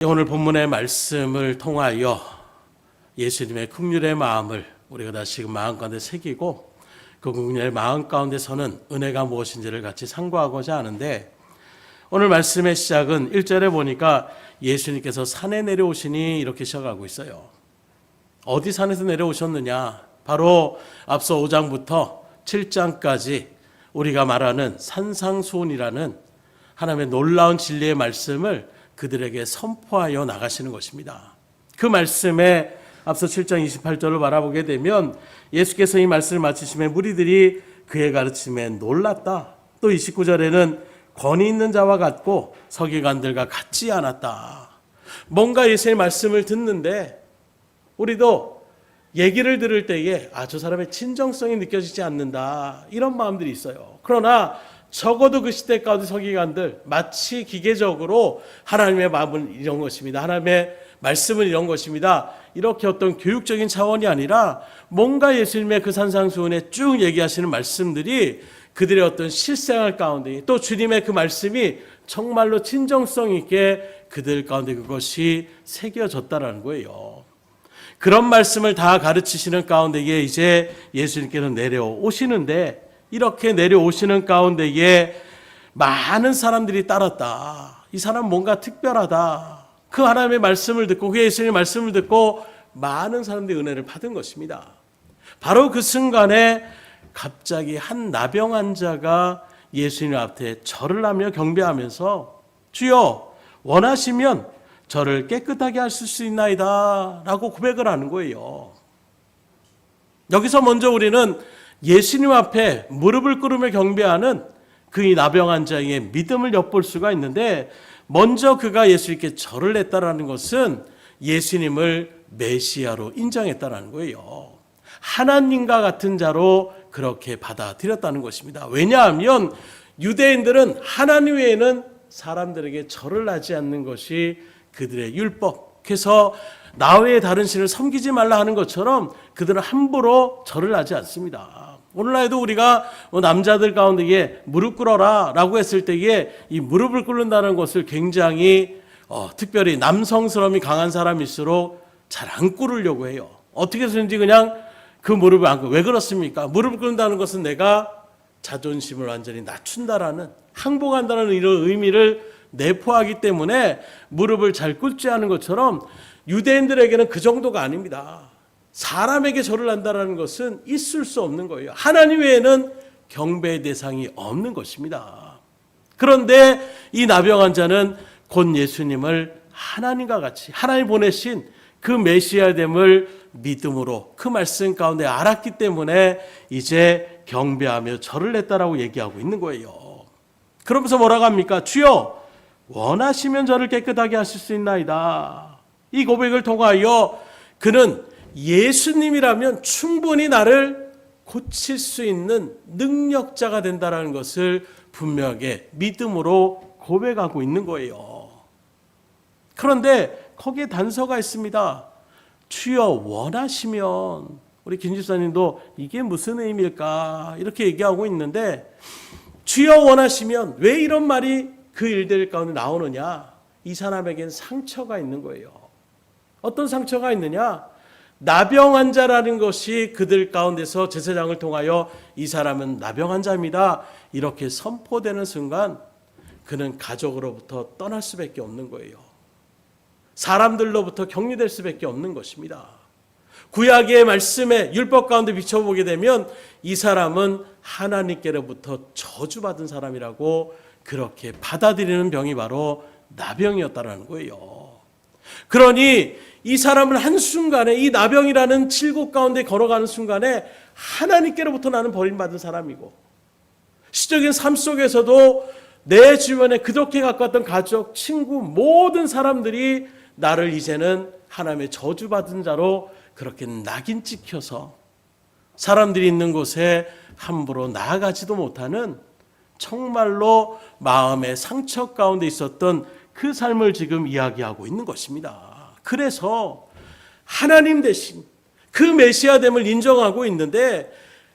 오늘 본문의 말씀을 통하여 예수님의 긍휼의 마음을 우리가 다시금 마음 가운데 새기고 그 긍휼의 마음 가운데서는 은혜가 무엇인지를 같이 상고하고자 하는데, 오늘 말씀의 시작은 1절에 보니까 예수님께서 산에 내려오시니 이렇게 시작하고 있어요. 어디 산에서 내려오셨느냐? 바로 앞서 5장부터 7장까지 우리가 말하는 산상수훈이라는 하나님의 놀라운 진리의 말씀을 그들에게 선포하여 나가시는 것입니다. 그 말씀에 앞서 7장 28절을 바라보게 되면 예수께서 이 말씀을 마치시면 무리들이 그의 가르침에 놀랐다. 또 29절에는 권위 있는 자와 같고 서기관들과 같지 않았다. 뭔가 예수의 말씀을 듣는데 우리도 얘기를 들을 때에 저 사람의 진정성이 느껴지지 않는다, 이런 마음들이 있어요. 그러나 적어도 그 시대 가운데 서기관들 마치 기계적으로 하나님의 마음은 이런 것입니다, 하나님의 말씀은 이런 것입니다, 이렇게 어떤 교육적인 차원이 아니라 뭔가 예수님의 그 산상수훈에 쭉 얘기하시는 말씀들이 그들의 어떤 실생활 가운데, 또 주님의 그 말씀이 정말로 진정성 있게 그들 가운데 그것이 새겨졌다라는 거예요. 그런 말씀을 다 가르치시는 가운데에 이제 예수님께서 내려오시는데, 이렇게 내려오시는 가운데에 많은 사람들이 따랐다. 이 사람 뭔가 특별하다. 그 하나님의 말씀을 듣고, 그 예수님의 말씀을 듣고 많은 사람들이 은혜를 받은 것입니다. 바로 그 순간에 갑자기 한 나병 환자가 예수님 앞에 절을 하며 경배하면서 주여 원하시면 저를 깨끗하게 하실 수 있나이다 라고 고백을 하는 거예요. 여기서 먼저 우리는 예수님 앞에 무릎을 꿇으며 경배하는 그 이 나병 환자의 믿음을 엿볼 수가 있는데, 먼저 그가 예수님께 절을 했다라는 것은 예수님을 메시아로 인정했다라는 거예요. 하나님과 같은 자로 그렇게 받아들였다는 것입니다. 왜냐하면 유대인들은 하나님 외에는 사람들에게 절을 하지 않는 것이 그들의 율법, 그래서 나 외에 다른 신을 섬기지 말라 하는 것처럼 그들은 함부로 절을 하지 않습니다. 오늘날에도 우리가 남자들 가운데에 무릎 꿇어라 라고 했을 때에 이 무릎을 꿇는다는 것을 굉장히 특별히 남성스러움이 강한 사람일수록 잘 안 꿇으려고 해요. 어떻게 해서든지 그냥 그 무릎을 안 꿇어. 왜 그렇습니까? 무릎을 꿇는다는 것은 내가 자존심을 완전히 낮춘다라는, 항복한다는 이런 의미를 내포하기 때문에 무릎을 잘 꿇지 않은 것처럼 유대인들에게는 그 정도가 아닙니다. 사람에게 절을 한다는 것은 있을 수 없는 거예요. 하나님 외에는 경배의 대상이 없는 것입니다. 그런데 이 나병 환자는 곧 예수님을 하나님과 같이, 하나님 보내신 그 메시아됨을 믿음으로 그 말씀 가운데 알았기 때문에 이제 경배하며 절을 했다라고 얘기하고 있는 거예요. 그러면서 뭐라고 합니까? 주여 원하시면 저를 깨끗하게 하실 수 있나이다. 이 고백을 통하여 그는 예수님이라면 충분히 나를 고칠 수 있는 능력자가 된다는 것을 분명하게 믿음으로 고백하고 있는 거예요. 그런데 거기에 단서가 있습니다. 주여 원하시면, 우리 김 집사님도 이게 무슨 의미일까 이렇게 얘기하고 있는데, 주여 원하시면 왜 이런 말이 그 일들 가운데 나오느냐? 이 사람에겐 상처가 있는 거예요. 어떤 상처가 있느냐? 나병 환자라는 것이 그들 가운데서 제사장을 통하여 이 사람은 나병 환자입니다 이렇게 선포되는 순간 그는 가족으로부터 떠날 수밖에 없는 거예요. 사람들로부터 격리될 수밖에 없는 것입니다. 구약의 말씀에 율법 가운데 비춰보게 되면 이 사람은 하나님께로부터 저주받은 사람이라고 그렇게 받아들이는 병이 바로 나병이었다는 거예요. 그러니 이 사람은 한순간에 이 나병이라는 칠곡 가운데 걸어가는 순간에 하나님께로부터 나는 버림받은 사람이고, 시적인 삶 속에서도 내 주변에 그렇게 가까웠던 가족, 친구, 모든 사람들이 나를 이제는 하나님의 저주받은 자로 그렇게 낙인 찍혀서 사람들이 있는 곳에 함부로 나아가지도 못하는, 정말로 마음의 상처 가운데 있었던 그 삶을 지금 이야기하고 있는 것입니다. 그래서 하나님 대신 그 메시아됨을 인정하고 있는데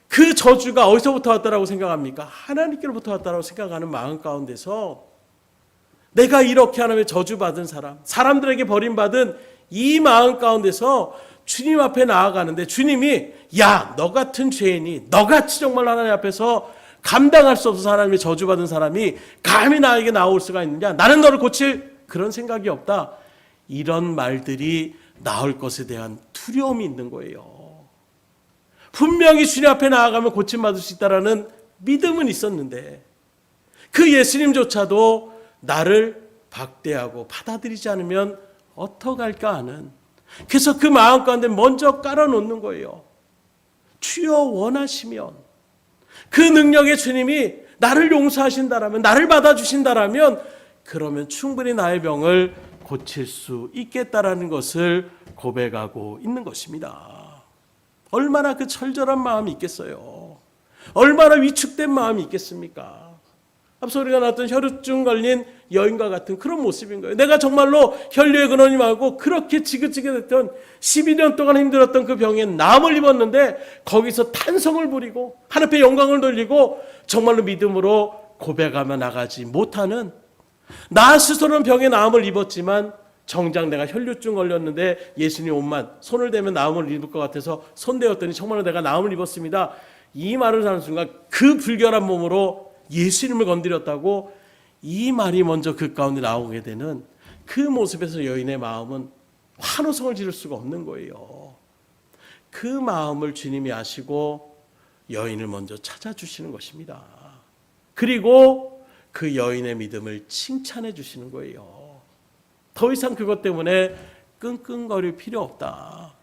그 저주가 어디서부터 왔다라고 생각합니까? 하나님께로부터 왔다라고 생각하는 마음 가운데서 내가 이렇게 하나님의 저주받은 사람, 사람들에게 버림받은 이 마음 가운데서 주님 앞에 나아가는데 주님이 야, 너 같은 죄인이, 너같이 정말 하나님 앞에서 감당할 수 없어서 하나님의 저주받은 사람이 감히 나에게 나올 수가 있느냐? 나는 너를 고칠 그런 생각이 없다. 이런 말들이 나올 것에 대한 두려움이 있는 거예요. 분명히 주님 앞에 나아가면 고침받을 수 있다라는 믿음은 있었는데 그 예수님조차도 나를 박대하고 받아들이지 않으면 어떡할까 하는, 그래서 그 마음 가운데 먼저 깔아놓는 거예요. 주여 원하시면, 그 능력의 주님이 나를 용서하신다라면, 나를 받아주신다라면 그러면 충분히 나의 병을 고칠 수 있겠다라는 것을 고백하고 있는 것입니다. 얼마나 그 철저한 마음이 있겠어요. 얼마나 위축된 마음이 있겠습니까? 앞서 우리가 나왔던 혈루증 걸린 여인과 같은 그런 모습인 거예요. 내가 정말로 혈류의 근원이 많고 그렇게 지긋지긋했던 12년 동안 힘들었던 그 병에 남을 입었는데 거기서 탄성을 부리고 하나님께 영광을 돌리고 정말로 믿음으로 고백하며 나가지 못하는, 나 스스로는 병에 나음을 입었지만 정작 내가 혈류증 걸렸는데 예수님 옷만 손을 대면 나음을 입을 것 같아서 손대었더니 정말로 내가 나음을 입었습니다. 이 말을 하는 순간 그 불결한 몸으로 예수님을 건드렸다고, 이 말이 먼저 그 가운데 나오게 되는 그 모습에서 여인의 마음은 환호성을 지를 수가 없는 거예요. 그 마음을 주님이 아시고 여인을 먼저 찾아주시는 것입니다. 그리고 그 여인의 믿음을 칭찬해 주시는 거예요. 더 이상 그것 때문에 끙끙거릴 필요 없다.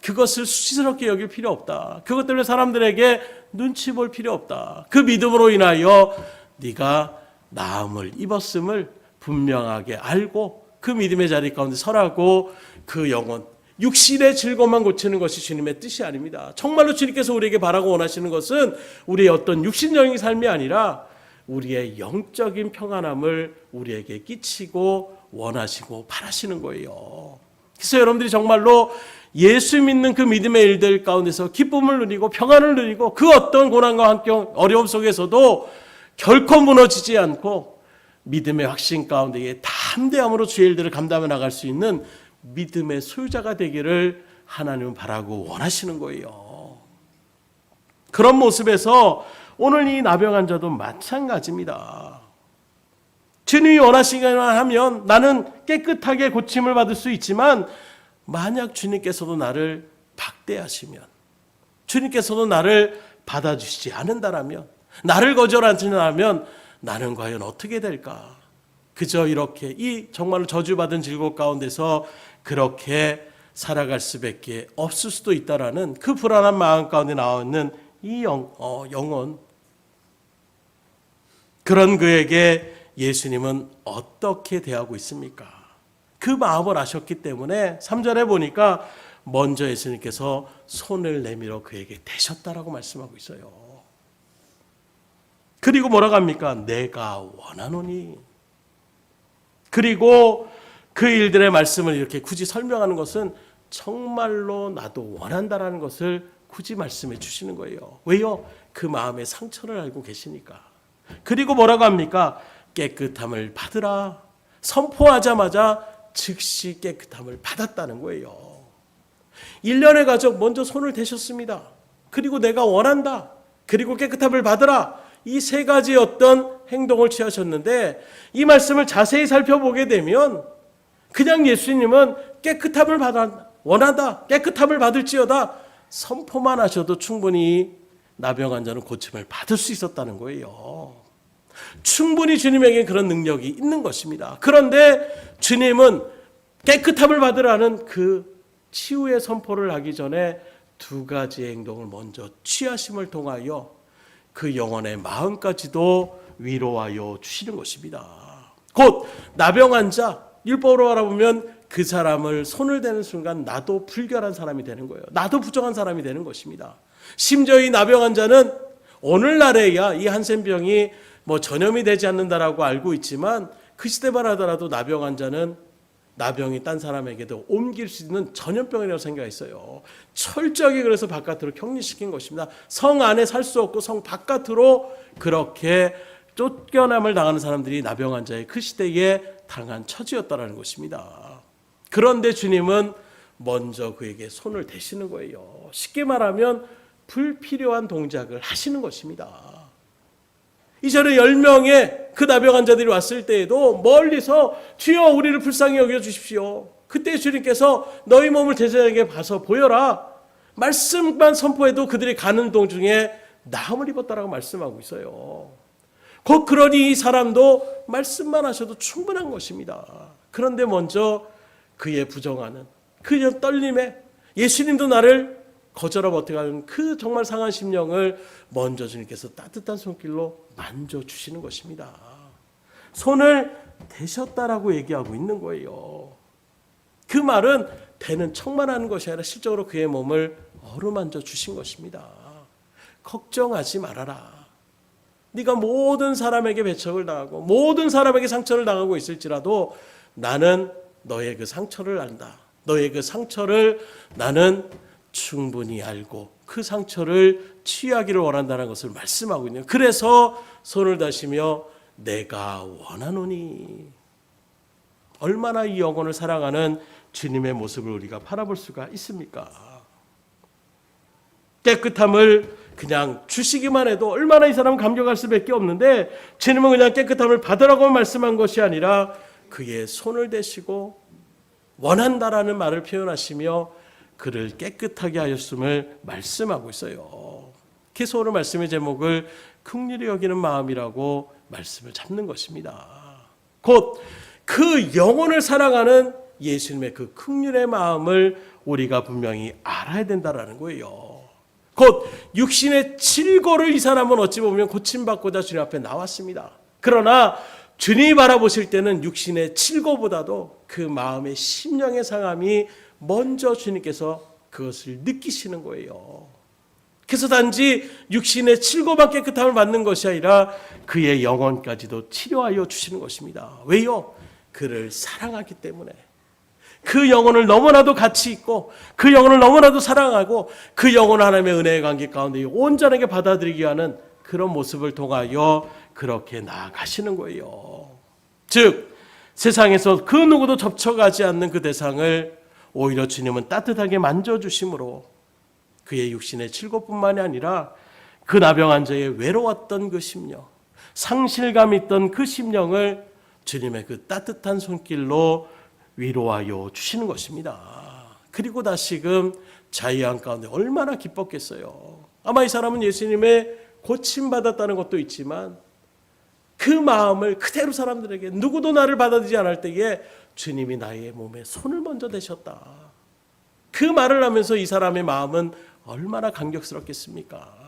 그것을 수치스럽게 여길 필요 없다. 그것 때문에 사람들에게 눈치 볼 필요 없다. 그 믿음으로 인하여 네가 나음을 입었음을 분명하게 알고 그 믿음의 자리 가운데 설하고 그 영혼, 육신의 즐거움만 고치는 것이 주님의 뜻이 아닙니다. 정말로 주님께서 우리에게 바라고 원하시는 것은 우리의 어떤 육신적인 삶이 아니라 우리의 영적인 평안함을 우리에게 끼치고 원하시고 바라시는 거예요. 그래서 여러분들이 정말로 예수 믿는 그 믿음의 일들 가운데서 기쁨을 누리고 평안을 누리고 그 어떤 고난과 환경, 어려움 속에서도 결코 무너지지 않고 믿음의 확신 가운데에 담대함으로 주의 일들을 감당해 나갈 수 있는 믿음의 소유자가 되기를 하나님은 바라고 원하시는 거예요. 그런 모습에서 오늘 이 나병 환자도 마찬가지입니다. 주님이 원하시기만 하면 나는 깨끗하게 고침을 받을 수 있지만 만약 주님께서도 나를 박대하시면, 주님께서도 나를 받아주시지 않는다라면, 나를 거절하신다면 나는 과연 어떻게 될까? 그저 이렇게 이 정말로 저주받은 질곡 가운데서 그렇게 살아갈 수밖에 없을 수도 있다라는 그 불안한 마음 가운데 나와 있는 이 영혼, 그런 그에게 예수님은 어떻게 대하고 있습니까? 그 마음을 아셨기 때문에 3절에 보니까 먼저 예수님께서 손을 내밀어 그에게 대셨다라고 말씀하고 있어요. 그리고 뭐라고 합니까? 내가 원하노니. 그리고 그 일들의 말씀을 이렇게 굳이 설명하는 것은 정말로 나도 원한다라는 것을 굳이 말씀해 주시는 거예요. 왜요? 그 마음의 상처를 알고 계시니까. 그리고 뭐라고 합니까? 깨끗함을 받으라. 선포하자마자 즉시 깨끗함을 받았다는 거예요. 1년의 가족 먼저 손을 대셨습니다. 그리고 내가 원한다. 그리고 깨끗함을 받으라. 이 세 가지 어떤 행동을 취하셨는데 이 말씀을 자세히 살펴보게 되면 그냥 예수님은 깨끗함을 받아 원한다. 깨끗함을 받을지어다. 선포만 하셔도 충분히 나병 환자는 고침을 받을 수 있었다는 거예요. 충분히 주님에게 그런 능력이 있는 것입니다. 그런데 주님은 깨끗함을 받으라는 그 치유의 선포를 하기 전에 두 가지의 행동을 먼저 취하심을 통하여 그 영혼의 마음까지도 위로하여 주시는 것입니다. 곧 나병 환자, 율법으로 바라보면 그 사람을 손을 대는 순간 나도 불결한 사람이 되는 거예요. 나도 부정한 사람이 되는 것입니다. 심지어 이 나병 환자는 오늘날에야 이 한센병이 전염이 되지 않는다라고 알고 있지만 그 시대만 하더라도 나병 환자는 나병이 딴 사람에게도 옮길 수 있는 전염병이라고 생각했어요. 철저하게 그래서 바깥으로 격리시킨 것입니다. 성 안에 살 수 없고 성 바깥으로 그렇게 쫓겨남을 당하는 사람들이 나병 환자의 그 시대에 당한 처지였다라는 것입니다. 그런데 주님은 먼저 그에게 손을 대시는 거예요. 쉽게 말하면 불필요한 동작을 하시는 것입니다. 이전에 10명의 그 나병 환자들이 왔을 때에도 멀리서 주여 우리를 불쌍히 여겨주십시오. 그때 주님께서 너희 몸을 제자에게 봐서 보여라. 말씀만 선포해도 그들이 가는 도중에 나음을 입었다라고 말씀하고 있어요. 곧 그러니 이 사람도 말씀만 하셔도 충분한 것입니다. 그런데 먼저 그의 부정하는 그의 떨림에 예수님도 나를 거절하고 어떻게 하는 그 정말 상한 심령을 먼저 주님께서 따뜻한 손길로 만져주시는 것입니다. 손을 대셨다라고 얘기하고 있는 거예요. 그 말은 대는 척만 하는 것이 아니라 실적으로 그의 몸을 어루만져 주신 것입니다. 걱정하지 말아라. 네가 모든 사람에게 배척을 당하고 모든 사람에게 상처를 당하고 있을지라도 나는 너의 그 상처를 안다. 너의 그 상처를 나는 충분히 알고 그 상처를 치유하기를 원한다는 것을 말씀하고 있네요. 그래서 손을 다시며 내가 원하노니. 얼마나 이 영혼을 사랑하는 주님의 모습을 우리가 바라볼 수가 있습니까? 깨끗함을 그냥 주시기만 해도 얼마나 이 사람은 감격할 수밖에 없는데 주님은 그냥 깨끗함을 받으라고 말씀한 것이 아니라 그의 손을 대시고 원한다라는 말을 표현하시며 그를 깨끗하게 하였음을 말씀하고 있어요. 그래서 오늘 말씀의 제목을 긍휼히 여기는 마음이라고 말씀을 잡는 것입니다. 곧 그 영혼을 사랑하는 예수님의 그 긍휼의 마음을 우리가 분명히 알아야 된다라는 거예요. 곧 육신의 칠고를 이 사람은 어찌 보면 고침받고자 주님 앞에 나왔습니다. 그러나 주님이 바라보실 때는 육신의 칠고보다도 그 마음의 심령의 상함이 먼저 주님께서 그것을 느끼시는 거예요. 그래서 단지 육신의 칠고만 깨끗함을 받는 것이 아니라 그의 영혼까지도 치료하여 주시는 것입니다. 왜요? 그를 사랑하기 때문에. 그 영혼을 너무나도 가치 있고 그 영혼을 너무나도 사랑하고 그 영혼을 하나님의 은혜의 관계 가운데 온전하게 받아들이게 하는 그런 모습을 통하여 그렇게 나아가시는 거예요. 즉 세상에서 그 누구도 접촉하지 않는 그 대상을 오히려 주님은 따뜻하게 만져주심으로 그의 육신의 칠고뿐만이 아니라 그 나병 환자의 외로웠던 그 심령, 상실감 있던 그 심령을 주님의 그 따뜻한 손길로 위로하여 주시는 것입니다. 그리고 다시금 자유한 가운데 얼마나 기뻤겠어요. 아마 이 사람은 예수님의 고침받았다는 것도 있지만 그 마음을 그대로 사람들에게 누구도 나를 받아들이지 않을 때에 주님이 나의 몸에 손을 먼저 대셨다. 그 말을 하면서 이 사람의 마음은 얼마나 감격스럽겠습니까?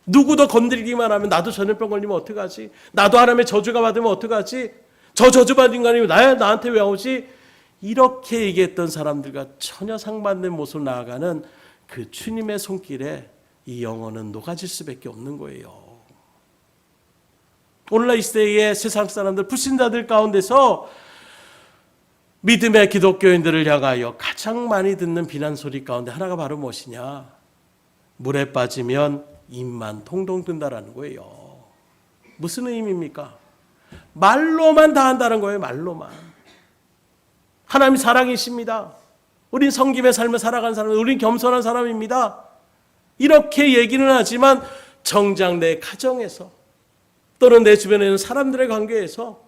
누구도 건드리기만 하면 나도 전염병 걸리면 어떡하지? 나도 하나님의 저주가 받으면 어떡하지? 저 저주받은 인간이 나한테 왜 오지? 이렇게 얘기했던 사람들과 전혀 상반된 모습으로 나아가는 그 주님의 손길에 이 영혼은 녹아질 수밖에 없는 거예요. 오늘날 이 시대의 세상 사람들, 불신자들 가운데서 믿음의 기독교인들을 향하여 가장 많이 듣는 비난 소리 가운데 하나가 바로 무엇이냐? 물에 빠지면 입만 통통 뜬다라는 거예요. 무슨 의미입니까? 말로만 다 한다는 거예요. 말로만. 하나님 사랑이십니다. 우린 성김의 삶을 살아가는 사람, 우린 겸손한 사람입니다. 이렇게 얘기는 하지만 정작 내 가정에서 또는 내 주변에 있는 사람들의 관계에서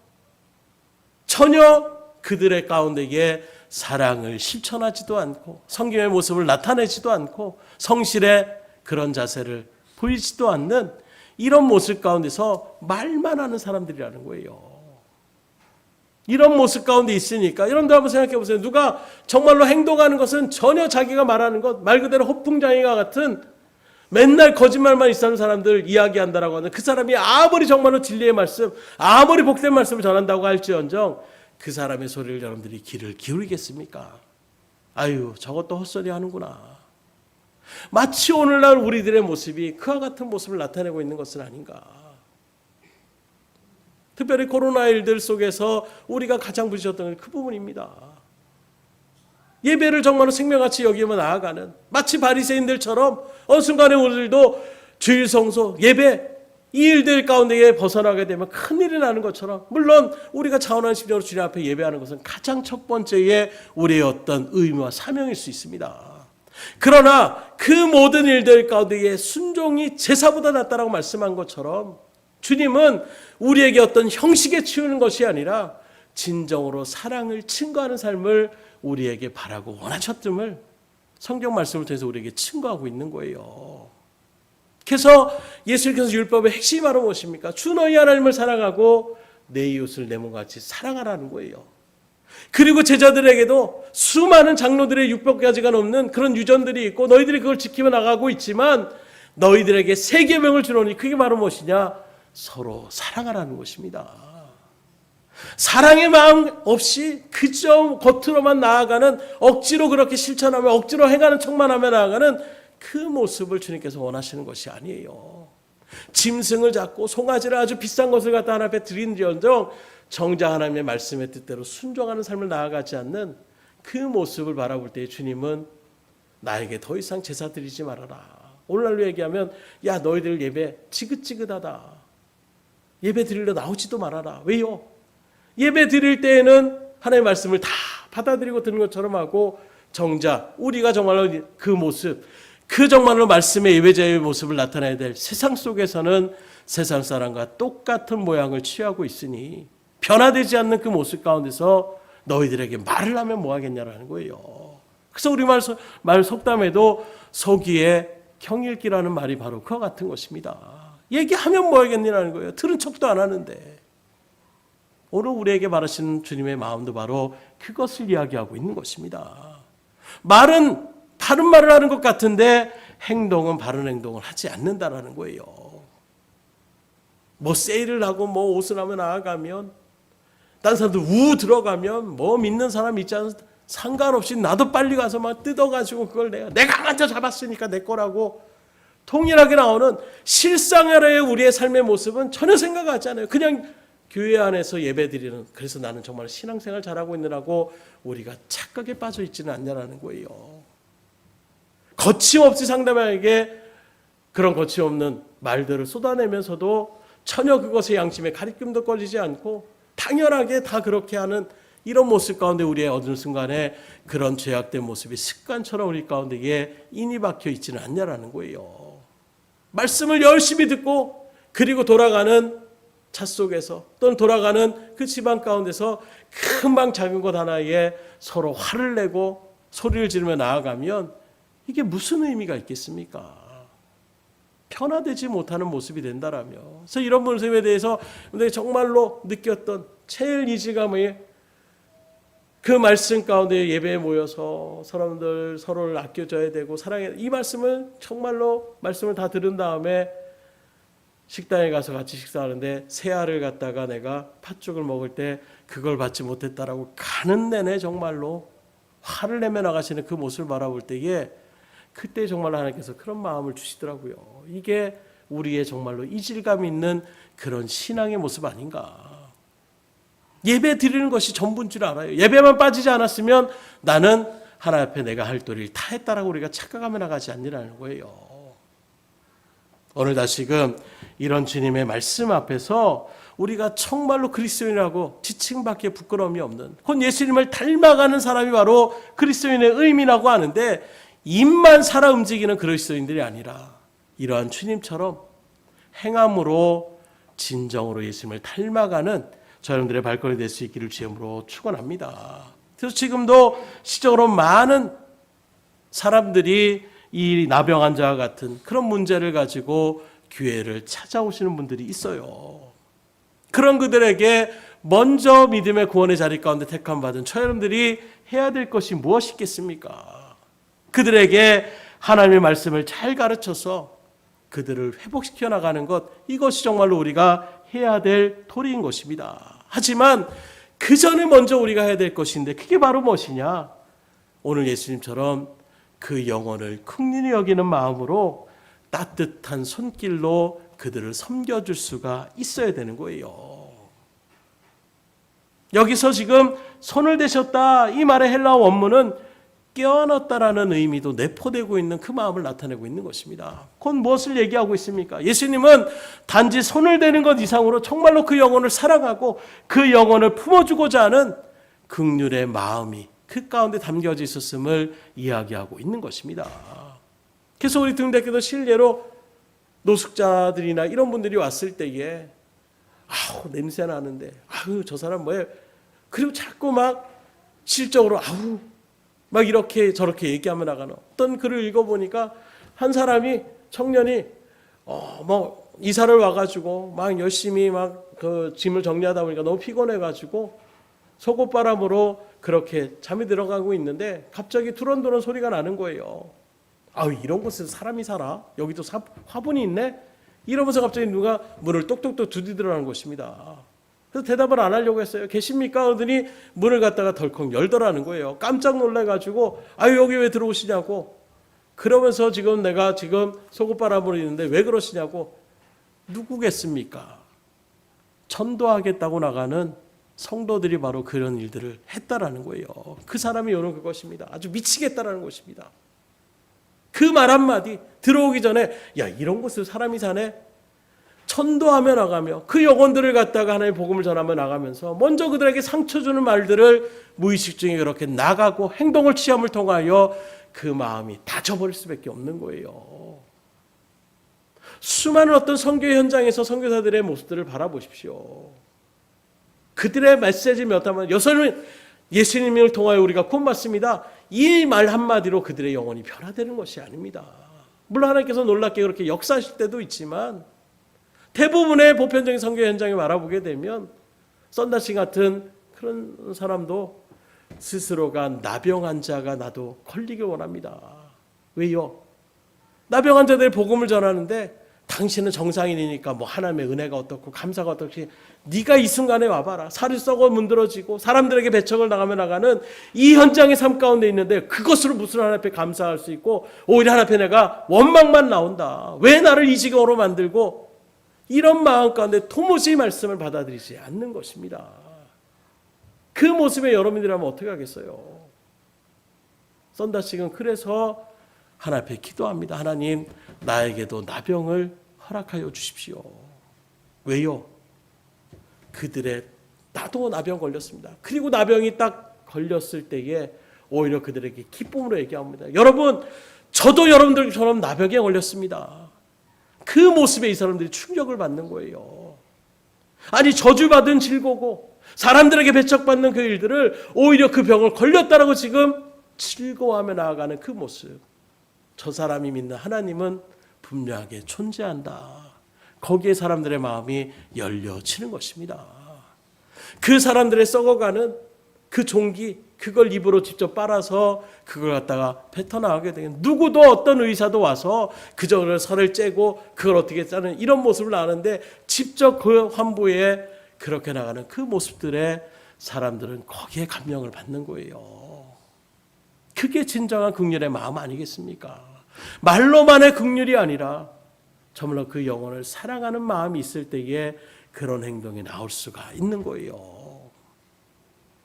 전혀 그들의 가운데에 사랑을 실천하지도 않고 성김의 모습을 나타내지도 않고 성실의 그런 자세를 보이지도 않는 이런 모습 가운데서 말만 하는 사람들이라는 거예요. 이런 모습 가운데 있으니까 여러분들 한번 생각해 보세요. 누가 정말로 행동하는 것은 전혀 자기가 말하는 것 말 그대로 허풍장이가 같은 맨날 거짓말만 있는 사람들 이야기한다라고 하는 그 사람이 아무리 정말로 진리의 말씀 아무리 복된 말씀을 전한다고 할지언정 그 사람의 소리를 여러분들이 귀를 기울이겠습니까? 아유 저것도 헛소리 하는구나. 마치 오늘날 우리들의 모습이 그와 같은 모습을 나타내고 있는 것은 아닌가. 특별히 코로나 일들 속에서 우리가 가장 부딪혔던 그 부분입니다. 예배를 정말로 생명같이 여기며 나아가는 마치 바리새인들처럼 어느 순간에 우리들도 주일 성소, 예배 이 일들 가운데에 벗어나게 되면 큰일이 나는 것처럼, 물론 우리가 차원하는 심정으로 주님 앞에 예배하는 것은 가장 첫 번째의 우리의 어떤 의무와 사명일 수 있습니다. 그러나 그 모든 일들 가운데에 순종이 제사보다 낫다라고 말씀한 것처럼 주님은 우리에게 어떤 형식에 치우는 것이 아니라 진정으로 사랑을 증거하는 삶을 우리에게 바라고 원하셨음을 성경 말씀을 통해서 우리에게 증거하고 있는 거예요. 그래서 예수님께서 율법의 핵심이 바로 무엇입니까? 주 너희 하나님을 사랑하고 내 이웃을 내 몸과 같이 사랑하라는 거예요. 그리고 제자들에게도 수많은 장로들의 600가지가 넘는 그런 유전들이 있고 너희들이 그걸 지키며 나가고 있지만 너희들에게 세 계명을 주노니 그게 바로 무엇이냐? 서로 사랑하라는 것입니다. 사랑의 마음 없이 그저 겉으로만 나아가는, 억지로 그렇게 실천하며 억지로 행하는 척만 하며 나아가는 그 모습을 주님께서 원하시는 것이 아니에요. 짐승을 잡고 송아지를 아주 비싼 것을 갖다 하나님 앞에 드린지언정 정작 하나님의 말씀의 뜻대로 순종하는 삶을 나아가지 않는 그 모습을 바라볼 때 주님은 나에게 더 이상 제사 드리지 말아라. 오늘날로 얘기하면 야 너희들 예배 지긋지긋하다. 예배 드리러 나오지도 말아라. 왜요? 예배 드릴 때에는 하나님의 말씀을 다 받아들이고 듣는 것처럼 하고 정작 우리가 정말로 그 모습, 그 정말로 말씀의 예배자의 모습을 나타내야 될 세상 속에서는 세상 사람과 똑같은 모양을 취하고 있으니 변화되지 않는 그 모습 가운데서 너희들에게 말을 하면 뭐하겠냐라는 거예요. 그래서 우리 말 속담에도 서기에 경읽기라는 말이 바로 그와 같은 것입니다. 얘기하면 뭐하겠냐라는 거예요. 들은 척도 안 하는데. 오늘 우리에게 바라시는 주님의 마음도 바로 그것을 이야기하고 있는 것입니다. 말은 바른 말을 하는 것 같은데 행동은 바른 행동을 하지 않는다라는 거예요. 뭐 세일을 하고 뭐 옷을 하며 나아가면 다른 사람들 우 들어가면 뭐 믿는 사람 있지 않은 상관없이 나도 빨리 가서 막 뜯어가지고 그걸 내가 먼저 잡았으니까 내 거라고 통일하게 나오는 실상의 우리의 삶의 모습은 전혀 생각하지 않아요. 그냥 교회 안에서 예배드리는, 그래서 나는 정말 신앙생활 잘하고 있느라고 우리가 착각에 빠져 있지는 않냐라는 거예요. 거침없이 상대방에게 그런 거침없는 말들을 쏟아내면서도 전혀 그것의 양심에 가리낌도 꺼지지 않고 당연하게 다 그렇게 하는 이런 모습 가운데 우리의 어느 순간에 그런 죄악된 모습이 습관처럼 우리 가운데에 인이 박혀 있지는 않냐라는 거예요. 말씀을 열심히 듣고 그리고 돌아가는 차 속에서 또는 돌아가는 그 집안 가운데서 금방 작은 것 하나에 서로 화를 내고 소리를 지르며 나아가면 이게 무슨 의미가 있겠습니까? 변화되지 못하는 모습이 된다라며. 그래서 이런 모습에 대해서 정말로 느꼈던 제일 이질감의 그 말씀 가운데 예배에 모여서 사람들 서로를 아껴줘야 되고 사랑해, 이 말씀을 정말로 말씀을 다 들은 다음에 식당에 가서 같이 식사하는데 새알을 갖다가 내가 팥죽을 먹을 때 그걸 받지 못했다라고 가는 내내 정말로 화를 내며 나가시는 그 모습을 바라볼 때에 그때 정말로 하나님께서 그런 마음을 주시더라고요. 이게 우리의 정말로 이질감 있는 그런 신앙의 모습 아닌가. 예배 드리는 것이 전부인 줄 알아요. 예배만 빠지지 않았으면 나는 하나님 앞에 내가 할 도리를 다 했다라고 우리가 착각하며 나가지 않으라는 거예요. 오늘 다시금 이런 주님의 말씀 앞에서 우리가 정말로 그리스도인이라고 지칭밖에 부끄러움이 없는, 곧 예수님을 닮아가는 사람이 바로 그리스도인의 의미라고 하는데 입만 살아 움직이는 그리스도인들이 아니라 이러한 주님처럼 행함으로 진정으로 예수님을 닮아가는 저 여러분들의 발걸음이 될 수 있기를 주님으로 축원합니다. 그래서 지금도 시적으로 많은 사람들이 이 나병 환자와 같은 그런 문제를 가지고 교회를 찾아오시는 분들이 있어요. 그런 그들에게 먼저 믿음의 구원의 자리 가운데 택함받은 저 여러분들이 해야 될 것이 무엇이겠습니까? 그들에게 하나님의 말씀을 잘 가르쳐서 그들을 회복시켜 나가는 것, 이것이 정말로 우리가 해야 될 도리인 것입니다. 하지만 그 전에 먼저 우리가 해야 될 것인데 그게 바로 무엇이냐? 오늘 예수님처럼 그 영혼을 긍휼히 여기는 마음으로 따뜻한 손길로 그들을 섬겨줄 수가 있어야 되는 거예요. 여기서 지금 손을 대셨다 이 말의 헬라어 원문은 깨어났다라는 의미도 내포되고 있는 그 마음을 나타내고 있는 것입니다. 곧 무엇을 얘기하고 있습니까? 예수님은 단지 손을 대는 것 이상으로 정말로 그 영혼을 사랑하고 그 영혼을 품어주고자 하는 긍휼의 마음이 그 가운데 담겨져 있었음을 이야기하고 있는 것입니다. 그래서 우리 등대교도 실례로 노숙자들이나 이런 분들이 왔을 때에 아우 냄새 나는데 아우 저 사람 뭐예요? 그리고 자꾸 막 실적으로 아우 막 이렇게 저렇게 얘기하며 나가는 어떤 글을 읽어보니까 한 사람이 청년이 뭐 이사를 와가지고 막 열심히 막 그 짐을 정리하다 보니까 너무 피곤해가지고 속옷바람으로 그렇게 잠이 들어가고 있는데 갑자기 두런두런 소리가 나는 거예요. 아우 이런 곳에서 사람이 살아? 여기도 화분이 있네? 이러면서 갑자기 누가 문을 똑똑똑 두드리더라는 것입니다. 그래서 대답을 안 하려고 했어요. 계십니까? 그러더니 문을 갖다가 덜컥 열더라는 거예요. 깜짝 놀래가지고 아유 여기 왜 들어오시냐고. 그러면서 지금 내가 지금 속옷바람으로 있는데 왜 그러시냐고. 누구겠습니까? 전도하겠다고 나가는 성도들이 바로 그런 일들을 했다라는 거예요. 그 사람이 오는 그것입니다. 아주 미치겠다라는 것입니다. 그 말 한마디 들어오기 전에 야 이런 곳에 사람이 사네. 전도하며 나가며 그 영혼들을 갖다가 하나님의 복음을 전하며 나가면서 먼저 그들에게 상처 주는 말들을 무의식 중에 그렇게 나가고 행동을 취함을 통하여 그 마음이 다져버릴 수밖에 없는 거예요. 수많은 어떤 선교 현장에서 선교사들의 모습들을 바라보십시오. 그들의 메시지 몇 하면 여서는 예수님을 통하여 우리가 구원받습니다. 이 말 한마디로 그들의 영혼이 변화되는 것이 아닙니다. 물론 하나님께서 놀랍게 그렇게 역사하실 때도 있지만 대부분의 보편적인 선교 현장을 바라보게 되면 썬다씨 같은 그런 사람도 스스로가 나병 환자가 나도 걸리길 원합니다. 왜요? 나병 환자들의 복음을 전하는데 당신은 정상인이니까 뭐 하나님의 은혜가 어떻고 감사가 어떻게 네가 이 순간에 와봐라. 살이 썩어 문드러지고 사람들에게 배척을 당하며 나가는 이 현장의 삶 가운데 있는데 그것으로 무슨 하나님 앞에 감사할 수 있고 오히려 하나님 앞에 내가 원망만 나온다. 왜 나를 이 지경으로 만들고 이런 마음 가운데 도무지 말씀을 받아들이지 않는 것입니다. 그 모습에 여러분들이라면 어떻게 하겠어요? 썬다식은 그래서 하나님 앞에 기도합니다. 하나님 나에게도 나병을 허락하여 주십시오. 왜요? 그들의 나도 나병 걸렸습니다. 그리고 나병이 딱 걸렸을 때에 오히려 그들에게 기쁨으로 얘기합니다. 여러분 저도 여러분들처럼 나병에 걸렸습니다. 그 모습에 이 사람들이 충격을 받는 거예요. 아니 저주받은 질고고 사람들에게 배척받는 그 일들을 오히려 그 병을 걸렸다라고 지금 즐거워하며 나아가는 그 모습. 저 사람이 믿는 하나님은 분명하게 존재한다. 거기에 사람들의 마음이 열려지는 것입니다. 그 사람들의 썩어가는 그 종기 그걸 입으로 직접 빨아서 그걸 갖다가 뱉어나가게 되는 누구도 어떤 의사도 와서 그저를 설을 째고 그걸 어떻게 짜는 이런 모습을 나가는데 직접 그 환부에 그렇게 나가는 그 모습들에 사람들은 거기에 감명을 받는 거예요. 그게 진정한 긍휼의 마음 아니겠습니까? 말로만의 긍휼이 아니라 정말로 그 영혼을 사랑하는 마음이 있을 때에 그런 행동이 나올 수가 있는 거예요.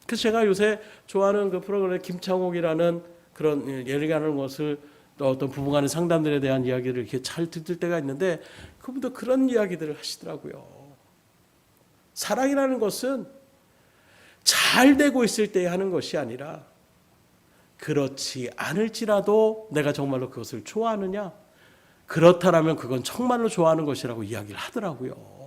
그래서 제가 요새 좋아하는 그 프로그램 김창옥이라는 그런 예리하는 것을 또 어떤 부부간의 상담들에 대한 이야기를 이렇게 잘 듣을 때가 있는데 그분도 그런 이야기들을 하시더라고요. 사랑이라는 것은 잘 되고 있을 때 하는 것이 아니라 그렇지 않을지라도 내가 정말로 그것을 좋아하느냐? 그렇다라면 그건 정말로 좋아하는 것이라고 이야기를 하더라고요.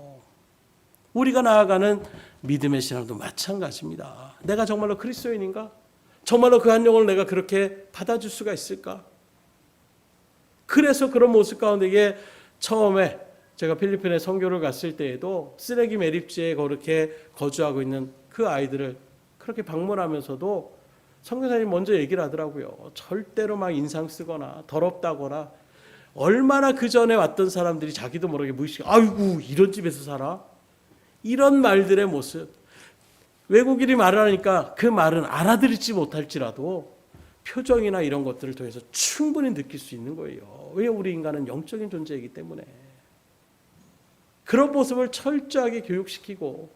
우리가 나아가는 믿음의 신앙도 마찬가지입니다. 내가 정말로 그리스도인인가? 정말로 그 한 영혼을 내가 그렇게 받아줄 수가 있을까? 그래서 그런 모습 가운데에 처음에 제가 필리핀에 선교를 갔을 때에도 쓰레기 매립지에 그렇게 거주하고 있는 그 아이들을 그렇게 방문하면서도 선교사님 먼저 얘기를 하더라고요. 절대로 막 인상 쓰거나 더럽다거나 얼마나 그 전에 왔던 사람들이 자기도 모르게 무의식에 아이고 이런 집에서 살아? 이런 말들의 모습. 외국인이 말을 하니까 그 말은 알아들을지 못할지라도 표정이나 이런 것들을 통해서 충분히 느낄 수 있는 거예요. 왜 우리 인간은 영적인 존재이기 때문에. 그런 모습을 철저하게 교육시키고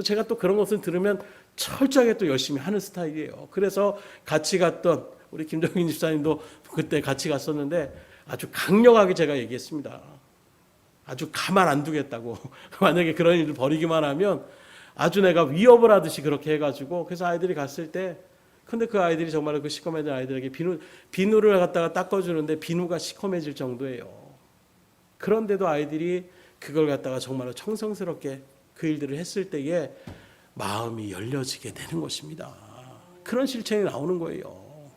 제가 또 그런 것을 들으면 철저하게 또 열심히 하는 스타일이에요. 그래서 같이 갔던 우리 김정인 집사님도 그때 같이 갔었는데 아주 강력하게 제가 얘기했습니다. 아주 가만 안 두겠다고. 만약에 그런 일을 벌이기만 하면 아주 내가 위협을 하듯이 그렇게 해가지고, 그래서 아이들이 갔을 때, 근데 그 아이들이 정말 그 시커매진 아이들에게 비누를 갖다가 닦아주는데 비누가 시커매질 정도예요. 그런데도 아이들이 그걸 갖다가 정말로 정성스럽게 그 일들을 했을 때에 마음이 열려지게 되는 것입니다. 그런 실천이 나오는 거예요.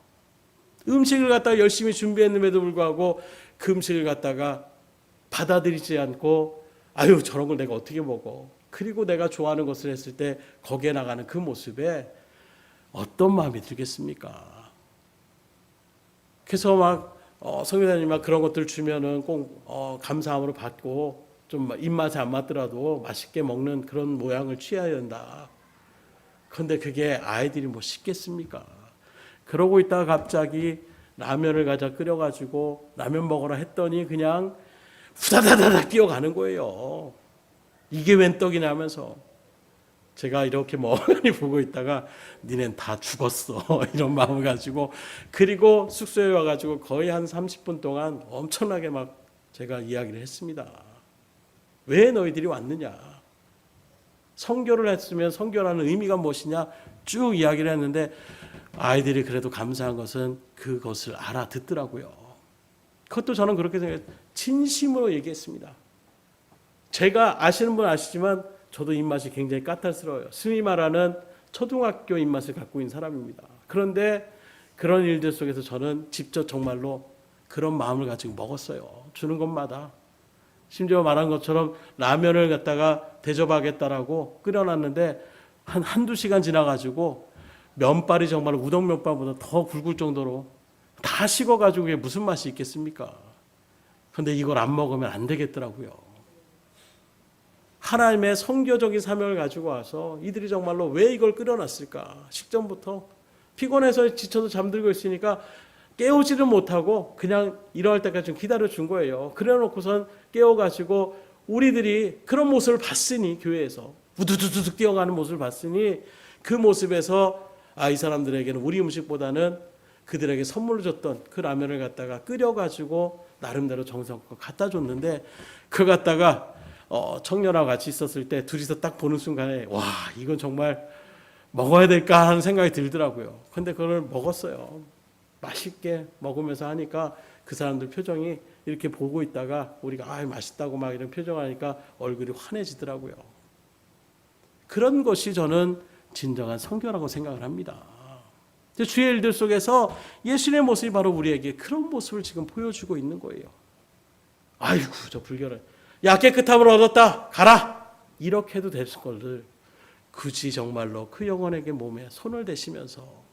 음식을 갖다가 열심히 준비했음에도 불구하고 그 음식을 갖다가 받아들이지 않고, 아유 저런 걸 내가 어떻게 먹어. 그리고 내가 좋아하는 것을 했을 때 거기에 나가는 그 모습에 어떤 마음이 들겠습니까? 그래서 막 성교사님 막 그런 것들 주면은 꼭 감사함으로 받고, 좀 입맛에 안 맞더라도 맛있게 먹는 그런 모양을 취해야 된다. 그런데 그게 아이들이 뭐 쉽겠습니까? 그러고 있다가 갑자기 라면을 가져 끓여가지고 라면 먹으라 했더니 그냥 후다다다닥 뛰어가는 거예요. 이게 웬 떡이냐 하면서, 제가 이렇게 멍하니 보고 있다가 니넨 다 죽었어 이런 마음을 가지고, 그리고 숙소에 와가지고 거의 한 30분 동안 엄청나게 막 제가 이야기를 했습니다. 왜 너희들이 왔느냐, 선교를 했으면 선교라는 의미가 무엇이냐 쭉 이야기를 했는데, 아이들이 그래도 감사한 것은 그것을 알아듣더라고요. 그것도 저는 그렇게 생각해요. 진심으로 얘기했습니다. 제가 아시는 분 아시지만 저도 입맛이 굉장히 까탈스러워요. 스미 말하는 초등학교 입맛을 갖고 있는 사람입니다. 그런데 그런 일들 속에서 저는 직접 정말로 그런 마음을 가지고 먹었어요. 주는 것마다. 심지어 말한 것처럼 라면을 갖다가 대접하겠다라고 끓여놨는데 한두 시간 지나가지고 면발이 정말 우동 면발보다 더 굵을 정도로 다 식어가지고 그게 무슨 맛이 있겠습니까? 그런데 이걸 안 먹으면 안 되겠더라고요. 하나님의 선교적인 사명을 가지고 와서 이들이 정말로 왜 이걸 끓여놨을까? 식전부터 피곤해서 지쳐서 잠들고 있으니까 깨우지를 못하고 그냥 일어날 때까지 좀 기다려준 거예요. 그래놓고선 깨워가지고 우리들이 그런 모습을 봤으니, 교회에서 우두두둑 뛰어가는 모습을 봤으니 그 모습에서 이 사람들에게는 우리 음식보다는 그들에게 선물로 줬던 그 라면을 갖다가 끓여가지고 나름대로 정성껏 갖다 줬는데, 그걸 갖다가 청년하고 같이 있었을 때 둘이서 딱 보는 순간에 와, 이건 정말 먹어야 될까 하는 생각이 들더라고요. 근데 그걸 먹었어요. 맛있게 먹으면서 하니까 그 사람들 표정이 이렇게 보고 있다가 우리가 맛있다고 막 이런 표정 하니까 얼굴이 환해지더라고요. 그런 것이 저는 진정한 선교라고 생각을 합니다. 주의 일들 속에서 예수님의 모습이 바로 우리에게 그런 모습을 지금 보여주고 있는 거예요. 아이고 저 불결한, 야 깨끗함을 얻었다 가라, 이렇게 해도 될 것을 굳이 정말로 그 영혼에게 몸에 손을 대시면서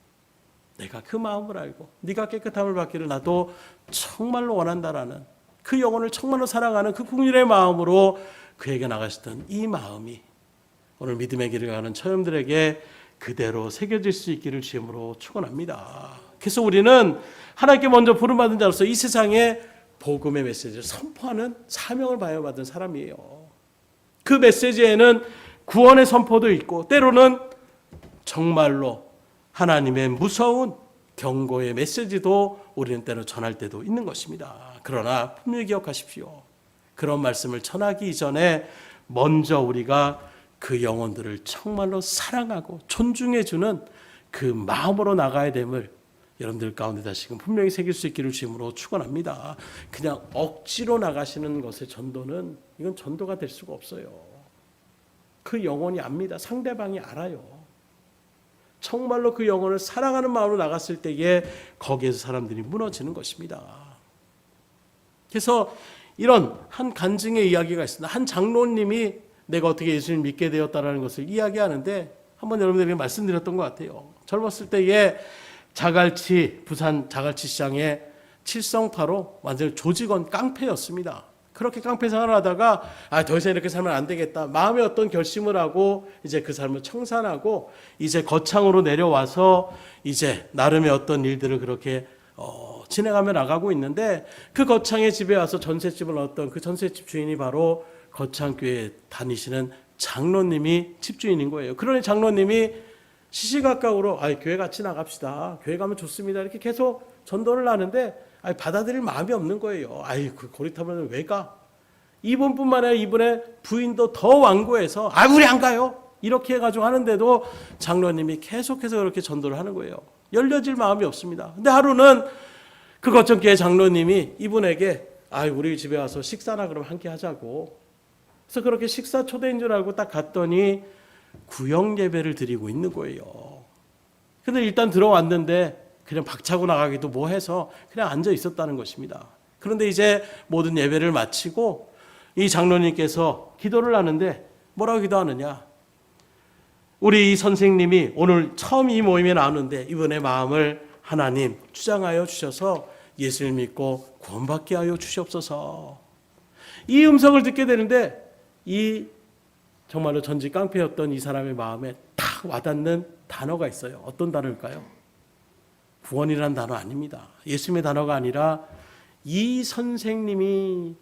내가 그 마음을 알고 네가 깨끗함을 받기를 나도 정말로 원한다라는 그 영혼을 정말로 사랑하는 그 국민의 마음으로 그에게 나가셨던 이 마음이 오늘 믿음의 길을 가는 처형들에게 그대로 새겨질 수 있기를 주님으로 축원합니다. 그래서 우리는 하나님께 먼저 부름받은 자로서 이 세상에 복음의 메시지를 선포하는 사명을 받은 사람이에요. 그 메시지에는 구원의 선포도 있고 때로는 정말로 하나님의 무서운 경고의 메시지도 우리는 때로 전할 때도 있는 것입니다. 그러나 분명히 기억하십시오. 그런 말씀을 전하기 이전에 먼저 우리가 그 영혼들을 정말로 사랑하고 존중해주는 그 마음으로 나가야 됨을 여러분들 가운데 다시금 분명히 새길 수 있기를 주님으로 축원합니다. 그냥 억지로 나가시는 것의 전도는 이건 전도가 될 수가 없어요. 그 영혼이 압니다. 상대방이 알아요. 정말로 그 영혼을 사랑하는 마음으로 나갔을 때에 거기에서 사람들이 무너지는 것입니다. 그래서 이런 한 간증의 이야기가 있습니다. 한 장로님이 내가 어떻게 예수님을 믿게 되었다라는 것을 이야기하는데 한번 여러분들에게 말씀드렸던 것 같아요. 젊었을 때에 부산 자갈치 시장에 칠성파로 완전 조직원 깡패였습니다. 그렇게 깡패 생활을 하다가 더 이상 이렇게 살면 안 되겠다. 마음의 어떤 결심을 하고 이제 그 삶을 청산하고 이제 거창으로 내려와서 이제 나름의 어떤 일들을 그렇게 진행하며 나가고 있는데, 그 거창의 집에 와서 전셋집을 얻었던 그 전셋집 주인이 바로 거창교회에 다니시는 장로님이 집주인인 거예요. 그러니 장로님이 시시각각으로 교회 같이 나갑시다. 교회 가면 좋습니다. 이렇게 계속 전도를 하는데 받아들일 마음이 없는 거예요. 그 고리타분을 왜 가? 이분뿐만 아니라 이분의 부인도 더 완고해서 우리 안 가요. 이렇게 해가지고 하는데도 장로님이 계속해서 그렇게 전도를 하는 거예요. 열려질 마음이 없습니다. 근데 하루는 그 거천교회 장로님이 이분에게 우리 집에 와서 식사나 그럼 함께 하자고. 그래서 그렇게 식사 초대인 줄 알고 딱 갔더니 구역 예배를 드리고 있는 거예요. 근데 일단 들어왔는데 그냥 박차고 나가기도 뭐해서 그냥 앉아 있었다는 것입니다. 그런데 이제 모든 예배를 마치고 이 장로님께서 기도를 하는데 뭐라고 기도하느냐? 우리 이 선생님이 오늘 처음 이 모임에 나오는데 이분의 마음을 하나님 주장하여 주셔서 예수를 믿고 구원받게 하여 주시옵소서. 이 음성을 듣게 되는데 이 정말로 전지 깡패였던 이 사람의 마음에 탁 와닿는 단어가 있어요. 어떤 단어일까요? 구원이라는 단어 아닙니다. 예수님의 단어가 아니라 이 선생님이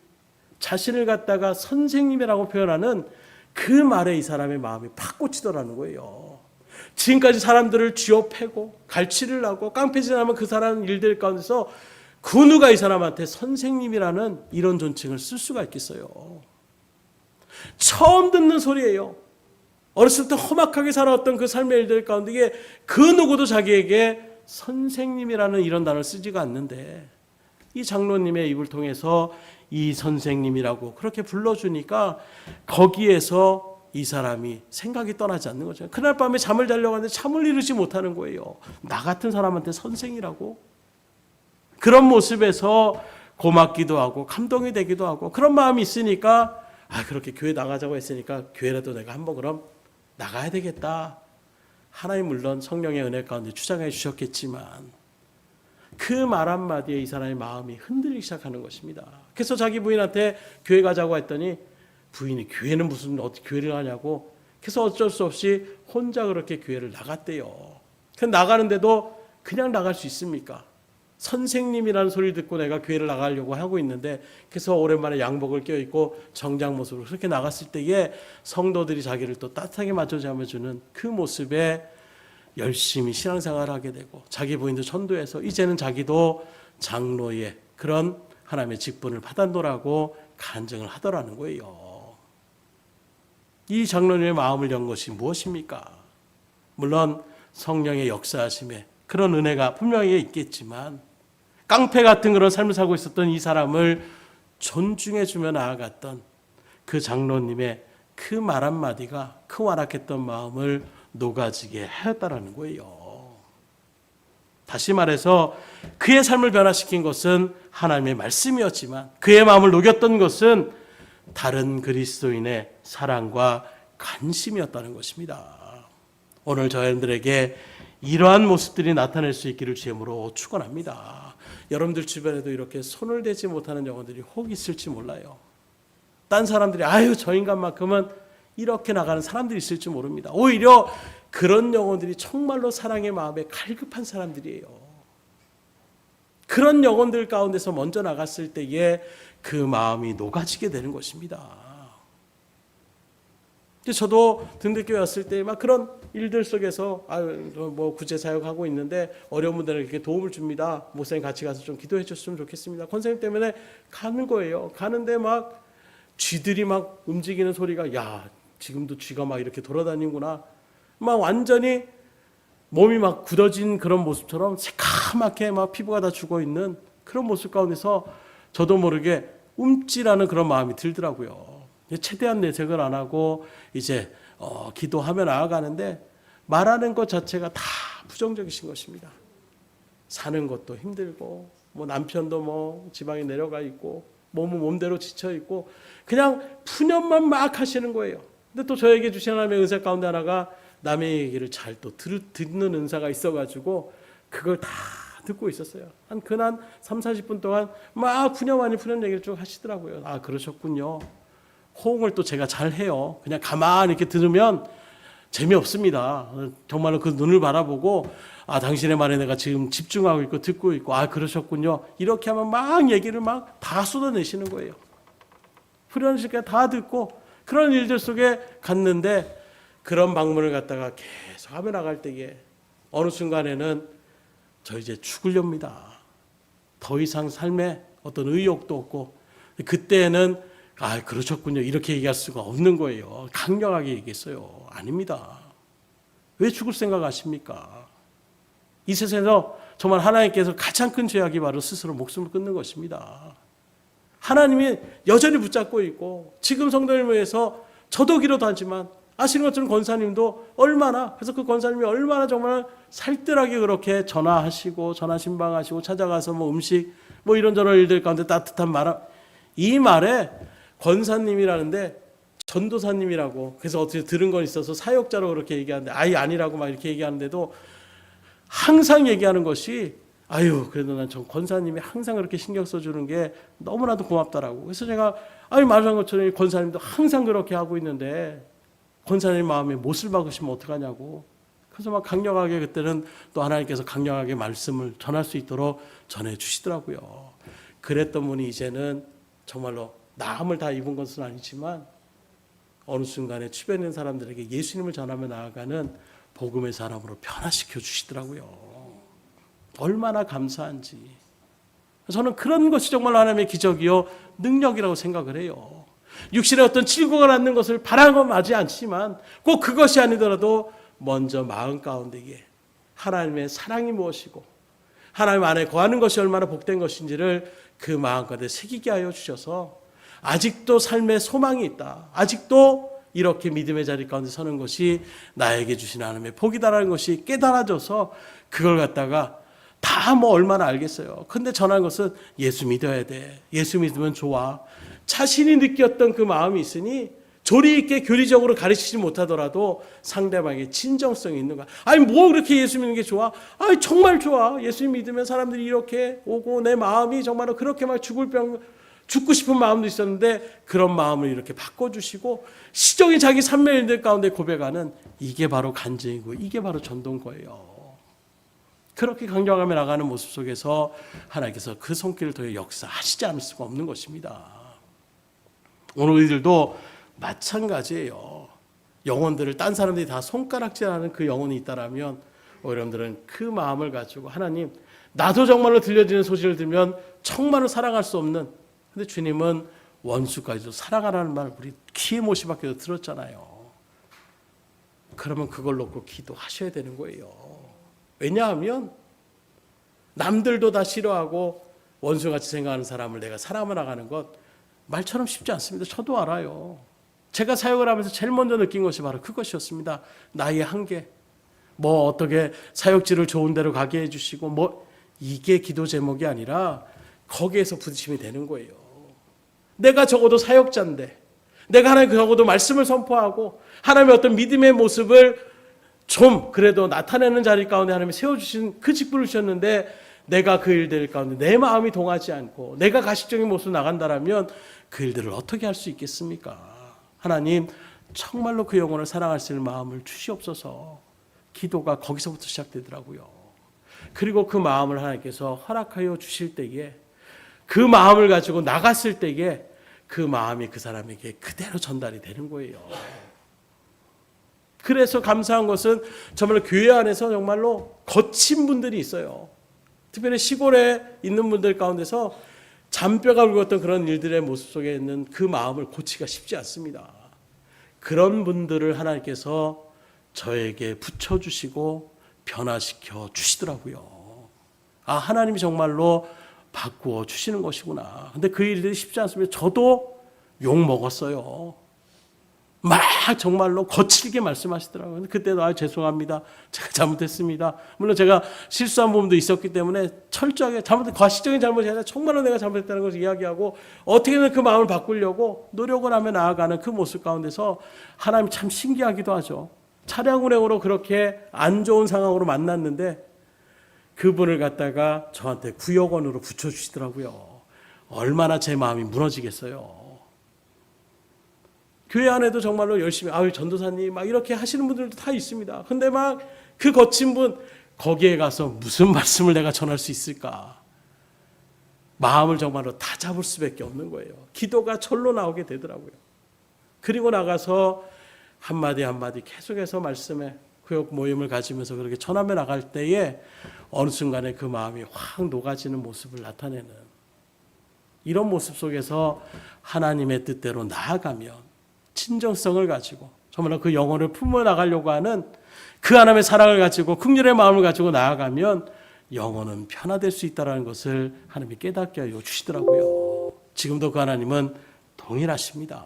자신을 갖다가 선생님이라고 표현하는 그 말에 이 사람의 마음이 팍 꽂히더라는 거예요. 지금까지 사람들을 쥐어 패고 갈취를 하고 깡패질하면 그 사람 일들 가운데서 그 누가 이 사람한테 선생님이라는 이런 존칭을 쓸 수가 있겠어요. 처음 듣는 소리예요. 어렸을 때 험악하게 살아왔던 그 삶의 일들 가운데 이게 그 누구도 자기에게 선생님이라는 이런 단어를 쓰지가 않는데 이 장로님의 입을 통해서 이 선생님이라고 그렇게 불러주니까 거기에서 이 사람이 생각이 떠나지 않는 거죠. 그날 밤에 잠을 자려고 하는데 잠을 이루지 못하는 거예요. 나 같은 사람한테 선생이라고? 그런 모습에서 고맙기도 하고 감동이 되기도 하고 그런 마음이 있으니까 그렇게 교회 나가자고 했으니까 교회라도 내가 한번 그럼 나가야 되겠다. 하나님 물론 성령의 은혜 가운데 주장해 주셨겠지만 그 말 한마디에 이 사람의 마음이 흔들리기 시작하는 것입니다. 그래서 자기 부인한테 교회 가자고 했더니 부인이 교회는 무슨 어떻게 교회를 하냐고 그래서 어쩔 수 없이 혼자 그렇게 교회를 나갔대요. 그 나가는데도 그냥 나갈 수 있습니까? 선생님이라는 소리를 듣고 내가 교회를 나가려고 하고 있는데 그래서 오랜만에 양복을 껴입고 정장 모습으로 그렇게 나갔을 때에 성도들이 자기를 또 따뜻하게 맞춰주는 그 모습에 열심히 신앙생활을 하게 되고 자기 부인도 전도해서 이제는 자기도 장로의 그런 하나님의 직분을 받았노라고 간증을 하더라는 거예요. 이 장로님의 마음을 연 것이 무엇입니까? 물론 성령의 역사하심에 그런 은혜가 분명히 있겠지만 깡패 같은 그런 삶을 살고 있었던 이 사람을 존중해 주며 나아갔던 그 장로님의 그 말 한마디가 그 완악했던 마음을 녹아지게 하였다라는 거예요. 다시 말해서 그의 삶을 변화시킨 것은 하나님의 말씀이었지만 그의 마음을 녹였던 것은 다른 그리스도인의 사랑과 관심이었다는 것입니다. 오늘 저희들에게 이러한 모습들이 나타날 수 있기를 주님으로 축원합니다. 여러분들 주변에도 이렇게 손을 대지 못하는 영혼들이 혹 있을지 몰라요. 딴 사람들이 저 인간만큼은 이렇게 나가는 사람들이 있을지 모릅니다. 오히려 그런 영혼들이 정말로 사랑의 마음에 갈급한 사람들이에요. 그런 영혼들 가운데서 먼저 나갔을 때에 그 마음이 녹아지게 되는 것입니다. 저도 등대교회 왔을 때 막 그런 일들 속에서 구제 사역하고 있는데 어려운 분들에게 이렇게 도움을 줍니다. 목사님 같이 가서 좀 기도해 줬으면 좋겠습니다. 권사님 때문에 가는 거예요. 가는데 막 쥐들이 막 움직이는 소리가 지금도 쥐가 막 이렇게 돌아다니는구나. 막 완전히 몸이 막 굳어진 그런 모습처럼 새카맣게 막 피부가 다 죽어 있는 그런 모습 가운데서 저도 모르게 움찔하는 그런 마음이 들더라고요. 최대한 내색을 안 하고 이제 기도하며 나아가는데 말하는 것 자체가 다 부정적이신 것입니다. 사는 것도 힘들고 남편도 지방에 내려가 있고 몸은 몸대로 지쳐 있고 그냥 푸념만 막 하시는 거예요. 근데 또 저에게 주신 하나님의 은사 가운데 하나가 남의 얘기를 잘 또 듣는 은사가 있어가지고 그걸 다 듣고 있었어요. 한 그날 30-40분 동안 막 푸념 아닌 푸념 얘기를 쭉 하시더라고요. 그러셨군요. 호응을 또 제가 잘 해요. 그냥 가만히 이렇게 들으면 재미없습니다. 정말로 그 눈을 바라보고 당신의 말에 내가 지금 집중하고 있고 듣고 있고 그러셨군요. 이렇게 하면 막 얘기를 막 다 쏟아내시는 거예요. 후련하실까 다 듣고 그런 일들 속에 갔는데 그런 방문을 갖다가 계속 하며 나갈 때에 어느 순간에는 저 이제 죽으렵니다. 더 이상 삶에 어떤 의욕도 없고, 그때는 그러셨군요 이렇게 얘기할 수가 없는 거예요. 강력하게 얘기했어요. 아닙니다. 왜 죽을 생각하십니까? 이 세상에서 정말 하나님께서 가장 큰 죄악이 바로 스스로 목숨을 끊는 것입니다. 하나님이 여전히 붙잡고 있고, 지금 성도님을 위해서 저도 기도도 하지만 아시는 것처럼 권사님도 얼마나, 그래서 그 권사님이 얼마나 정말 살뜰하게 그렇게 전화하시고 전화 신방하시고 찾아가서 뭐 음식 뭐 이런저런 일들 가운데 따뜻한 말, 이 말에 권사님이라는데 전도사님이라고, 그래서 어떻게 들은 건 있어서 사역자로 그렇게 얘기하는데 아니라고 막 이렇게 얘기하는데도 항상 얘기하는 것이 그래도 난 전 권사님이 항상 그렇게 신경 써주는 게 너무나도 고맙다라고. 그래서 제가 말한 것처럼 권사님도 항상 그렇게 하고 있는데 권사님 마음에 못을 박으시면 어떡하냐고. 그래서 막 강력하게 그때는 또 하나님께서 강력하게 말씀을 전할 수 있도록 전해주시더라고요. 그랬던 분이 이제는 정말로 나음을 다 입은 것은 아니지만 어느 순간에 주변에 있는 사람들에게 예수님을 전하며 나아가는 복음의 사람으로 변화시켜 주시더라고요. 얼마나 감사한지. 저는 그런 것이 정말 하나님의 기적이요 능력이라고 생각을 해요. 육신의 어떤 질고가 낳는 것을 바라고하지 않지만 꼭 그것이 아니더라도 먼저 마음 가운데에 하나님의 사랑이 무엇이고 하나님 안에 거하는 것이 얼마나 복된 것인지를 그 마음 가운데 새기게 하여 주셔서 아직도 삶의 소망이 있다, 아직도 이렇게 믿음의 자리 가운데 서는 것이 나에게 주신 하나님의 복이다라는 것이 깨달아져서 그걸 갖다가 다 얼마나 알겠어요. 근데 전하는 것은 예수 믿어야 돼, 예수 믿으면 좋아, 자신이 느꼈던 그 마음이 있으니 조리 있게 교리적으로 가르치지 못하더라도 상대방의 진정성이 있는 거야. 뭐 그렇게 예수 믿는 게 좋아? 정말 좋아. 예수 믿으면 사람들이 이렇게 오고 내 마음이 정말로 그렇게 막 죽고 싶은 마음도 있었는데 그런 마음을 이렇게 바꿔주시고 시종이 자기 산매인들 가운데 고백하는, 이게 바로 간증이고 이게 바로 전도인 거예요. 그렇게 강경하며 나가는 모습 속에서 하나님께서 그 손길을 통해 역사하시지 않을 수가 없는 것입니다. 오늘 우리들도 마찬가지예요. 영혼들을 딴 사람들이 다 손가락질하는 그 영혼이 있다라면 여러분들은 그 마음을 가지고 하나님, 나도 정말로 들려지는 소식을 들으면 정말로 사랑할 수 없는, 근데 주님은 원수까지도 사랑하라는 말을 우리 귀에 못이 박혀도 들었잖아요. 그러면 그걸 놓고 기도하셔야 되는 거예요. 왜냐하면 남들도 다 싫어하고 원수같이 생각하는 사람을 내가 사랑하며 나가는 것 말처럼 쉽지 않습니다. 저도 알아요. 제가 사역을 하면서 제일 먼저 느낀 것이 바로 그것이었습니다. 나의 한계, 어떻게 사역지를 좋은 데로 가게 해주시고 이게 기도 제목이 아니라 거기에서 부딪힘이 되는 거예요. 내가 적어도 사역자인데, 내가 하나님 적어도 말씀을 선포하고 하나님의 어떤 믿음의 모습을 좀 그래도 나타내는 자리 가운데 하나님이 세워주신 그 직분을 주셨는데 내가 그 일들 가운데 내 마음이 동하지 않고 내가 가식적인 모습으로 나간다라면 그 일들을 어떻게 할 수 있겠습니까? 하나님, 정말로 그 영혼을 사랑할 수 있는 마음을 주시옵소서. 기도가 거기서부터 시작되더라고요. 그리고 그 마음을 하나님께서 허락하여 주실 때에 그 마음을 가지고 나갔을 때에 그 마음이 그 사람에게 그대로 전달이 되는 거예요. 그래서 감사한 것은 정말로 교회 안에서 정말로 거친 분들이 있어요. 특별히 시골에 있는 분들 가운데서 잔뼈가 굵었던 그런 일들의 모습 속에 있는 그 마음을 고치기가 쉽지 않습니다. 그런 분들을 하나님께서 저에게 붙여주시고 변화시켜 주시더라고요. 하나님이 정말로 바꾸어 주시는 것이구나. 근데 그 일들이 쉽지 않습니다. 저도 욕 먹었어요. 막 정말로 거칠게 말씀하시더라고요. 근데 그때도 죄송합니다, 제가 잘못했습니다. 물론 제가 실수한 부분도 있었기 때문에 철저하게 과시적인 잘못이 아니라 정말로 내가 잘못했다는 것을 이야기하고 어떻게든 그 마음을 바꾸려고 노력을 하며 나아가는 그 모습 가운데서 하나님 참 신기하기도 하죠. 차량 운행으로 그렇게 안 좋은 상황으로 만났는데 그분을 갖다가 저한테 구역원으로 붙여주시더라고요. 얼마나 제 마음이 무너지겠어요. 교회 안에도 정말로 열심히 전도사님 막 이렇게 하시는 분들도 다 있습니다. 근데 막 그 거친 분 거기에 가서 무슨 말씀을 내가 전할 수 있을까? 마음을 정말로 다 잡을 수밖에 없는 거예요. 기도가 절로 나오게 되더라고요. 그리고 나가서 한마디 한마디 계속해서 말씀에 구역 모임을 가지면서 그렇게 전함에 나갈 때에 어느 순간에 그 마음이 확 녹아지는 모습을 나타내는 이런 모습 속에서 하나님의 뜻대로 나아가면 진정성을 가지고 정말로 그 영혼을 품어 나가려고 하는 그 하나님의 사랑을 가지고 긍휼의 마음을 가지고 나아가면 영혼은 변화될 수 있다는 것을 하나님이 깨닫게 하여 주시더라고요. 지금도 그 하나님은 동일하십니다.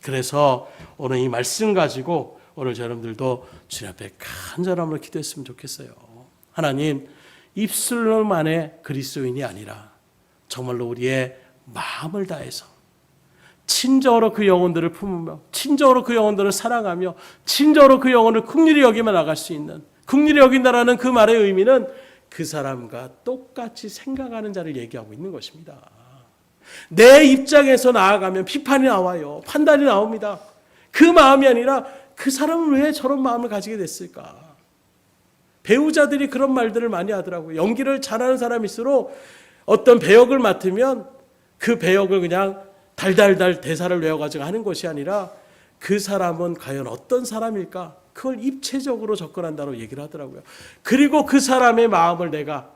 그래서 오늘 이 말씀 가지고 오늘 여러분들도 주님 앞에 간절함으로 기도했으면 좋겠어요. 하나님, 입술로만의 그리스도인이 아니라 정말로 우리의 마음을 다해서 친정으로 그 영혼들을 품으며 친정으로 그 영혼들을 사랑하며 친정으로 그 영혼을 긍휼히 여기며 나갈 수 있는, 긍휼히 여긴다라는 그 말의 의미는 그 사람과 똑같이 생각하는 자를 얘기하고 있는 것입니다. 내 입장에서 나아가면 비판이 나와요. 판단이 나옵니다. 그 마음이 아니라 그 사람은 왜 저런 마음을 가지게 됐을까? 배우자들이 그런 말들을 많이 하더라고요. 연기를 잘하는 사람일수록 어떤 배역을 맡으면 그 배역을 그냥 달달달 대사를 외워가지고 하는 것이 아니라 그 사람은 과연 어떤 사람일까? 그걸 입체적으로 접근한다고 얘기를 하더라고요. 그리고 그 사람의 마음을 내가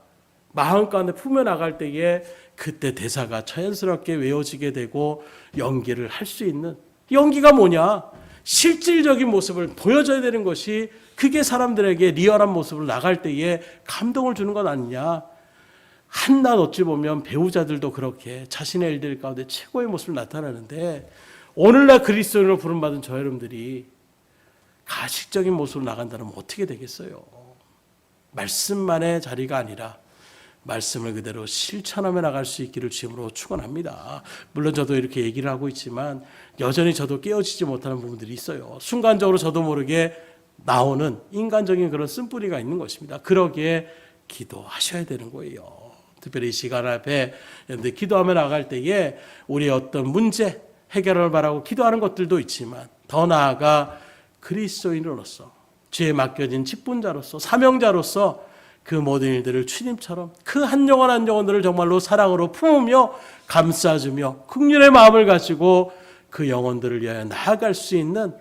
마음 가운데 품어나갈 때에 그때 대사가 자연스럽게 외워지게 되고 연기를 할 수 있는, 연기가 뭐냐? 실질적인 모습을 보여줘야 되는 것이 그게 사람들에게 리얼한 모습으로 나갈 때에 감동을 주는 것 아니냐. 한낱 어찌 보면 배우자들도 그렇게 자신의 일들 가운데 최고의 모습을 나타내는데 오늘날 그리스도인으로 부름받은 저 여러분들이 가식적인 모습으로 나간다면 어떻게 되겠어요? 말씀만의 자리가 아니라 말씀을 그대로 실천하며 나갈 수 있기를 주님으로 축원합니다. 물론 저도 이렇게 얘기를 하고 있지만 여전히 저도 깨어지지 못하는 부분들이 있어요. 순간적으로 저도 모르게 나오는 인간적인 그런 쓴뿌리가 있는 것입니다. 그러기에 기도하셔야 되는 거예요. 특별히 이 시간 앞에 기도하며 나갈 때에 우리의 어떤 문제 해결을 바라고 기도하는 것들도 있지만 더 나아가 그리스도인으로서 죄에 맡겨진 직분자로서 사명자로서 그 모든 일들을 주님처럼 그 한 영혼 한 영혼들을 정말로 사랑으로 품으며 감싸주며 긍휼의 마음을 가지고 그 영혼들을 위하여 나아갈 수 있는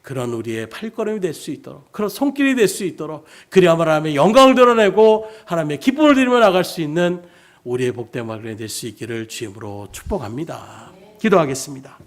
그런 우리의 발걸음이 될 수 있도록, 그런 손길이 될 수 있도록, 그리야말로 하나님의 영광을 드러내고 하나님의 기쁨을 드리며 나갈 수 있는 우리의 복된 말이 될 수 있기를 주님으로 축복합니다. 기도하겠습니다.